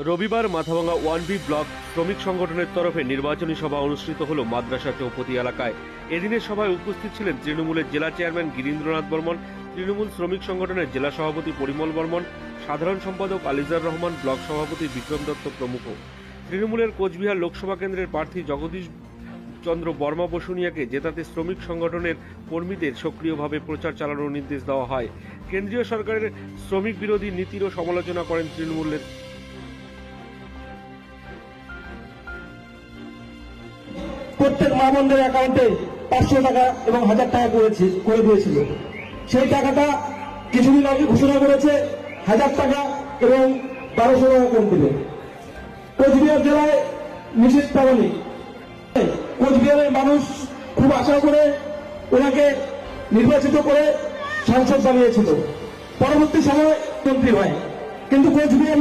রবিবার Mathabhanga 1B block শ্রমিক সংগঠনের তরফে নির্বাচনী সভা অনুষ্ঠিত হল মাদ্রাসা চৌপতি এলাকায়। এদিনের সভায় উপস্থিত ছিলেন তৃণমূলের জেলা চেয়ারম্যান গিরীন্দ্রনাথ বর্মন, তৃণমূল শ্রমিক সংগঠনের জেলা সভাপতি পরিমল বর্মন, সাধারণ সম্পাদক আলিজার রহমান, ব্লক সভাপতি বিক্রম দত্ত প্রমুখ। তৃণমূলের কোচবিহার লোকসভা কেন্দ্রের প্রার্থী জগদীশ চন্দ্র বর্মা বসুনিয়াকে জেতাতে শ্রমিক সংগঠনের কর্মীদের সক্রিয়ভাবে প্রচার চালানোর নির্দেশ দেওয়া হয়। কেন্দ্রীয় সরকারের শ্রমিক বিরোধী নীতিরও সমালোচনা করেন তৃণমূলের। প্রত্যেক মা বোনদের অ্যাকাউন্টে 500 টাকা এবং 1000 টাকা করে দিয়েছিল। সেই টাকাটা কিছুদিন আগে ঘোষণা করেছে 1000 টাকা এবং 1200 টাকা কম দিবে। কোচবিহার জেলায় নিশ্চিত পাবনি। কোচবিহারের মানুষ খুব আশা করে ওনাকে নির্বাচিত করে সাংসদ বানিয়েছিল, পরবর্তী সময় মন্ত্রী হয়, কিন্তু কোচবিহার